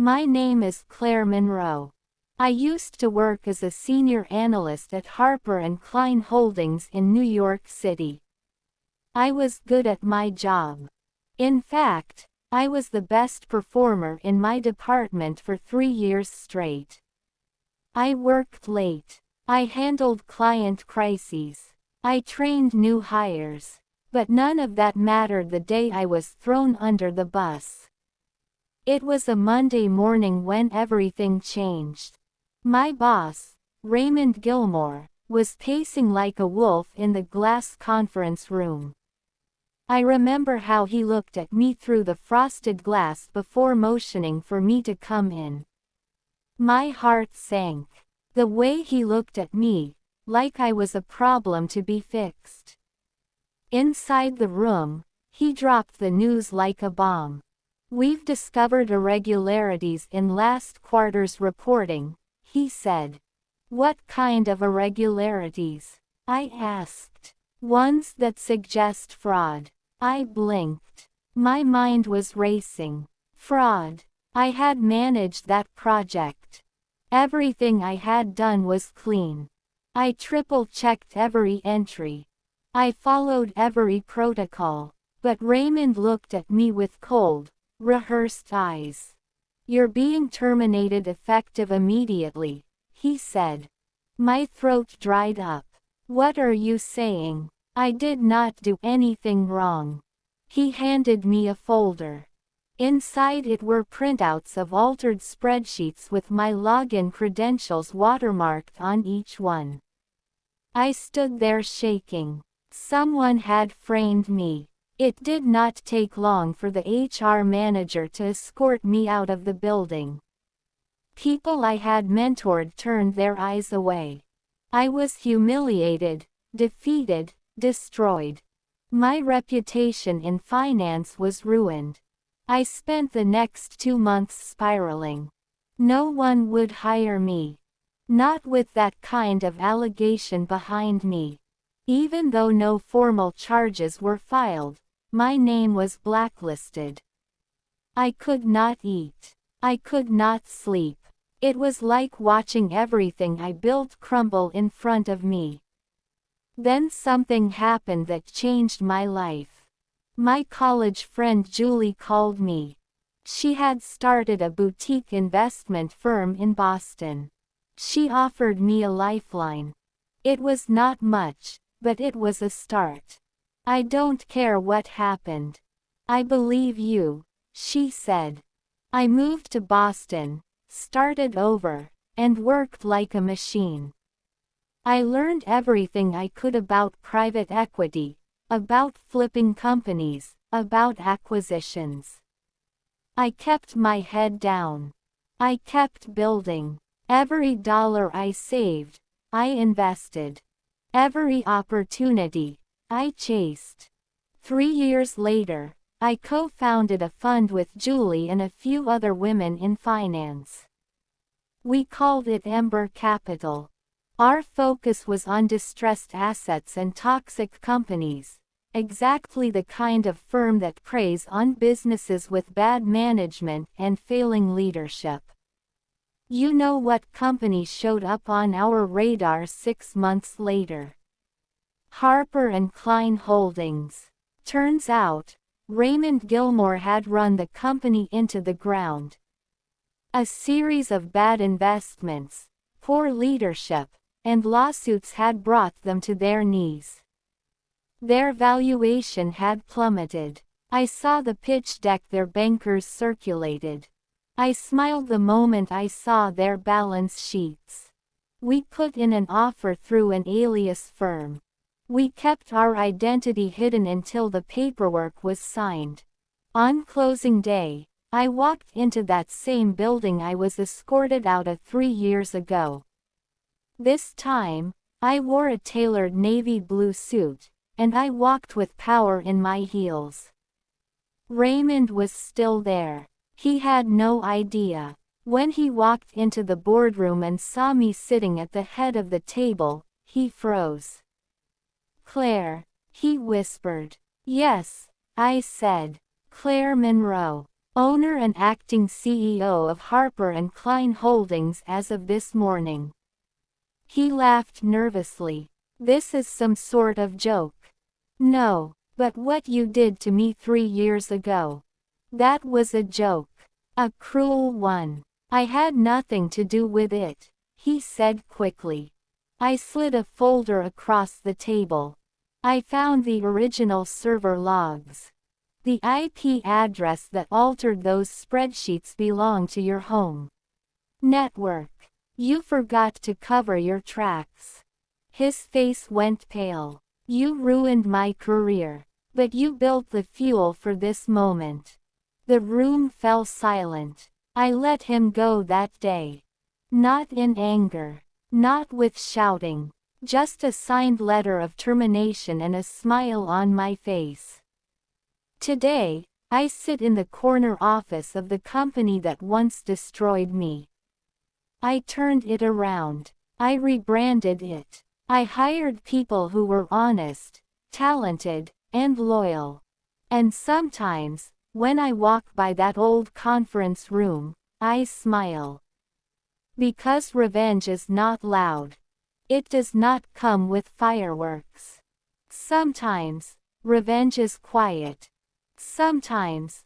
My name is Claire Monroe. I used to work as a senior analyst at Harper & Klein Holdings in New York City. I was good at my job. In fact, I was the best performer in my department for 3 years straight. I worked late. I handled client crises. I trained new hires. But none of that mattered the day I was thrown under the bus. It was a Monday morning when everything changed. My boss, Raymond Gilmore, was pacing like a wolf in the glass conference room. I remember how he looked at me through the frosted glass before motioning for me to come in. My heart sank. The way he looked at me, like I was a problem to be fixed. Inside the room, he dropped the news like a bomb. "We've discovered irregularities in last quarter's reporting," he said. "What kind of irregularities?" I asked. "Ones that suggest fraud." I blinked. My mind was racing. Fraud. I had managed that project. Everything I had done was clean. I triple-checked every entry. I followed every protocol. But Raymond looked at me with cold, rehearsed eyes. "You're being terminated effective immediately," he said. My throat dried up. "What are you saying? I did not do anything wrong." He handed me a folder. Inside it were printouts of altered spreadsheets with my login credentials watermarked on each one. I stood there shaking. Someone had framed me. It did not take long for the HR manager to escort me out of the building. People I had mentored turned their eyes away. I was humiliated, defeated, destroyed. My reputation in finance was ruined. I spent the next 2 months spiraling. No one would hire me. Not with that kind of allegation behind me. Even though no formal charges were filed, my name was blacklisted. I could not eat. I could not sleep. It was like watching everything I built crumble in front of me. Then something happened that changed my life. My college friend Julie called me. She had started a boutique investment firm in Boston. She offered me a lifeline. It was not much, but it was a start. "I don't care what happened. I believe you," she said. I moved to Boston, started over, and worked like a machine. I learned everything I could about private equity, about flipping companies, about acquisitions. I kept my head down. I kept building. Every dollar I saved, I invested. Every opportunity, I chased. 3 years later, I co-founded a fund with Julie and a few other women in finance. We called it Ember Capital. Our focus was on distressed assets and toxic companies, exactly the kind of firm that preys on businesses with bad management and failing leadership. You know what company showed up on our radar 6 months later? Harper & Klein Holdings. Turns out, Raymond Gilmore had run the company into the ground. A series of bad investments, poor leadership, and lawsuits had brought them to their knees. Their valuation had plummeted. I saw the pitch deck their bankers circulated. I smiled the moment I saw their balance sheets. We put in an offer through an alias firm. We kept our identity hidden until the paperwork was signed. On closing day, I walked into that same building I was escorted out of 3 years ago. This time, I wore a tailored navy blue suit, and I walked with power in my heels. Raymond was still there. He had no idea. When he walked into the boardroom and saw me sitting at the head of the table, he froze. "Claire," he whispered. "Yes," I said. "Claire Monroe." owner and acting CEO of Harper & Klein Holdings as of this morning. He laughed nervously. This is some sort of joke. No, but what you did to me 3 years ago. That was a joke. A cruel one. I had nothing to do with it, he said quickly. I slid a folder across the table. I found the original server logs. The IP address that altered those spreadsheets belonged to your home network. You forgot to cover your tracks. His face went pale. You ruined my career. But you built the fuel for this moment. The room fell silent. I let him go that day. Not in anger. Not with shouting. Just a signed letter of termination and a smile on my face. Today, I sit in the corner office of the company that once destroyed me. I turned it around. I rebranded it. I hired people who were honest, talented, and loyal. And sometimes, when I walk by that old conference room, I smile. Because revenge is not loud. It does not come with fireworks. Sometimes, revenge is quiet. Sometimes,